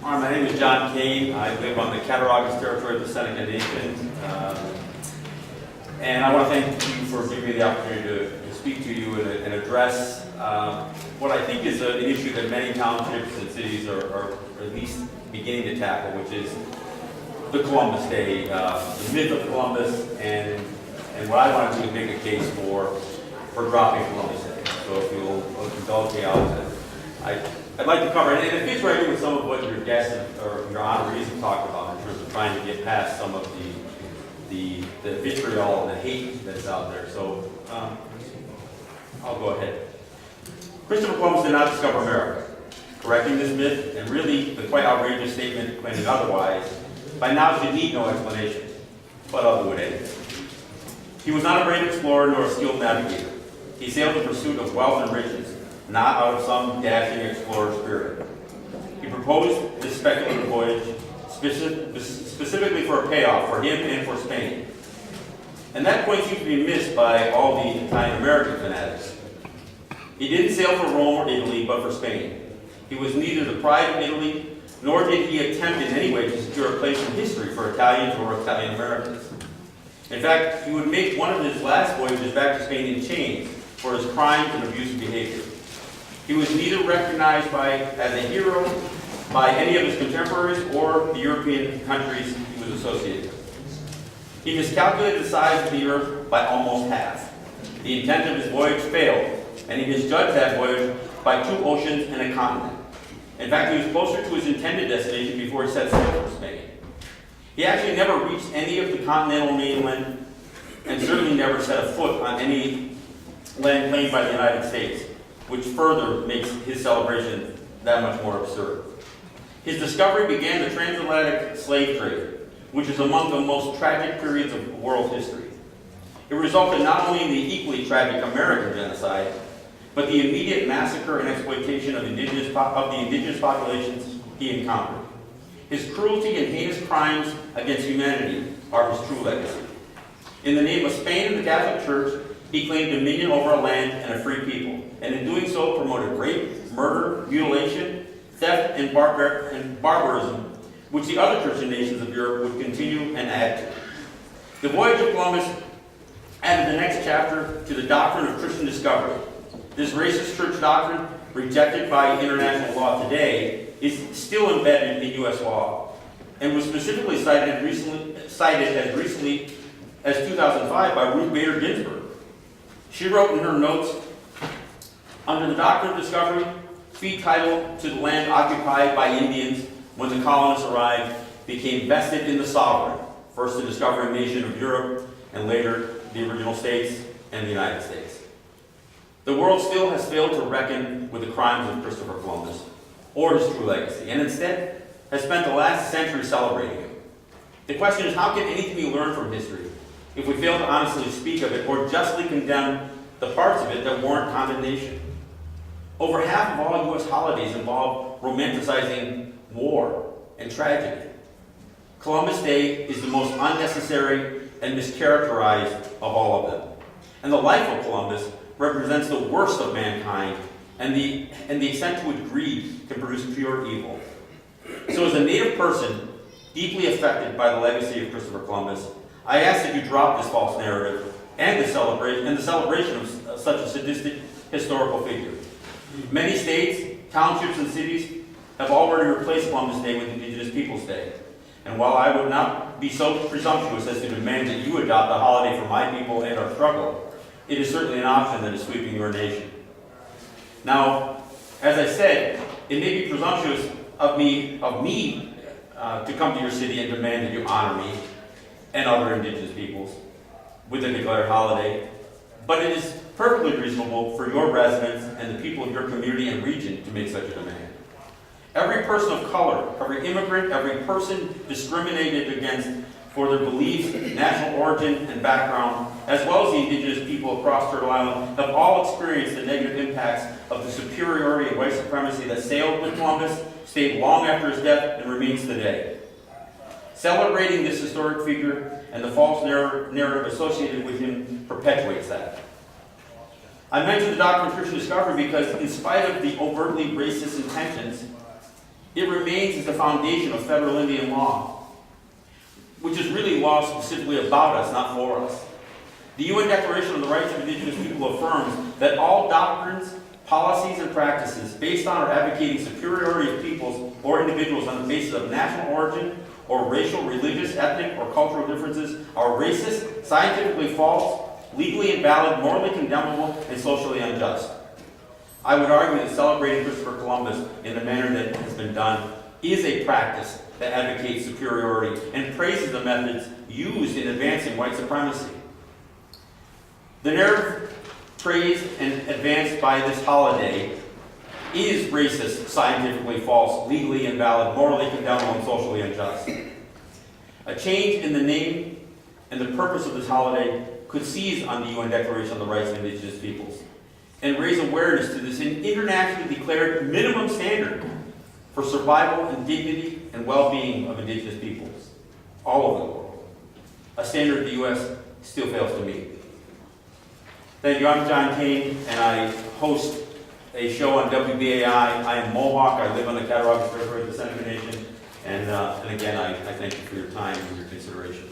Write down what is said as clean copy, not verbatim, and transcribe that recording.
Hi, my name is John Kane. I live on the Cattaraugus territory of the Seneca Nation. And I want to thank you for giving me the opportunity to speak to you and address what I think is an issue that many townships and cities are at least beginning to tackle, which is the Columbus Day, the myth of Columbus, and what I want to do is make a case for dropping Columbus Day. So if you'll indulge me, I'd like to cover, and it fits right in with some of what your guests or your honorees have talked about in terms of trying to get past some of the vitriol and the hate that's out there. So I'll go ahead. Christopher Columbus did not discover America. Correcting this myth, and really the quite outrageous statement claiming otherwise, by now should need no explanation. What other would any? He was not a brave explorer nor a skilled navigator. He sailed in pursuit of wealth and riches, not out of some dashing explorer spirit. He proposed this speculative voyage specifically for a payoff for him and for Spain. And that point seems to be missed by all the Italian-American fanatics. He didn't sail for Rome or Italy, but for Spain. He was neither the pride of Italy, nor did he attempt in any way to secure a place in history for Italians or Italian-Americans. In fact, he would make one of his last voyages back to Spain in chains for his crimes and abusive behavior. He was neither recognized as a hero by any of his contemporaries or the European countries he was associated with. He miscalculated the size of the earth by almost half. The intent of his voyage failed, and he misjudged that voyage by 2 oceans and a continent. In fact, he was closer to his intended destination before he set sail for Spain. He actually never reached any of the continental mainland, and certainly never set a foot on any land claimed by the United States, which further makes his celebration that much more absurd. His discovery began the transatlantic slave trade, which is among the most tragic periods of world history. It resulted not only in the equally tragic American genocide, but the immediate massacre and exploitation of the indigenous populations he encountered. His cruelty and heinous crimes against humanity are his true legacy. In the name of Spain and the Catholic Church, he claimed dominion over a land and a free people, and in doing so promoted rape, murder, mutilation, theft, and barbarism, which the other Christian nations of Europe would continue and add to. The voyage of Columbus added the next chapter to the doctrine of Christian discovery. This racist church doctrine, rejected by international law today, is still embedded in U.S. law, and was specifically cited as recently as 2005 by Ruth Bader Ginsburg. She wrote in her notes, under the doctrine of discovery, fee title to the land occupied by Indians when the colonists arrived became vested in the sovereign, first the discovering nation of Europe, and later the original states and the United States. The world still has failed to reckon with the crimes of Christopher Columbus or his true legacy, and instead has spent the last century celebrating him. The question is, how can anything be learned from history if we fail to honestly speak of it or justly condemn the parts of it that warrant condemnation? Over half of all U.S. holidays involve romanticizing war and tragedy. Columbus Day is the most unnecessary and mischaracterized of all of them. And the life of Columbus represents the worst of mankind, and the extent to which greed can produce pure evil. So as a native person deeply affected by the legacy of Christopher Columbus, I ask that you drop this false narrative and the celebration of such a sadistic historical figure. Many states, townships, and cities have already replaced Columbus Day with Indigenous Peoples Day. And while I would not be so presumptuous as to demand that you adopt a holiday for my people and our struggle, it is certainly an option that is sweeping your nation. Now, as I said, it may be presumptuous of me to come to your city and demand that you honor me and other Indigenous peoples with a declared holiday, but it is perfectly reasonable for your residents and the people of your community and region to make such a demand. Every person of color, every immigrant, every person discriminated against for their beliefs, national origin, and background, as well as the Indigenous people across Turtle Island, have all experienced the negative impacts of the superiority and white supremacy that sailed with Columbus, stayed long after his death, and remains today. Celebrating this historic figure and the false narrative associated with him perpetuates that. I mentioned the doctrine of Christian discovery because, in spite of the overtly racist intentions, It remains as the foundation of federal Indian law, which is really law specifically about us, not for us. The UN Declaration on the Rights of Indigenous People affirms that all doctrines, policies, and practices based on or advocating superiority of peoples or individuals on the basis of national origin or racial, religious, ethnic, or cultural differences are racist, scientifically false, legally invalid, morally condemnable, and socially unjust. I would argue that celebrating Christopher Columbus in the manner that has been done is a practice that advocates superiority and praises the methods used in advancing white supremacy. The narrative praised and advanced by this holiday is racist, scientifically false, legally invalid, morally condemnable, and socially unjust. A change in the name and the purpose of this holiday could seize on the UN Declaration on the Rights of Indigenous Peoples and raise awareness to this internationally declared minimum standard for survival and dignity and well-being of Indigenous peoples all over the world, a standard the U.S. still fails to meet. Thank you. I'm John Kane, and I host a show on WBAI. I am Mohawk. I live on the Cattaraugus River of the Seneca Nation. And again, I thank you for your time and your consideration.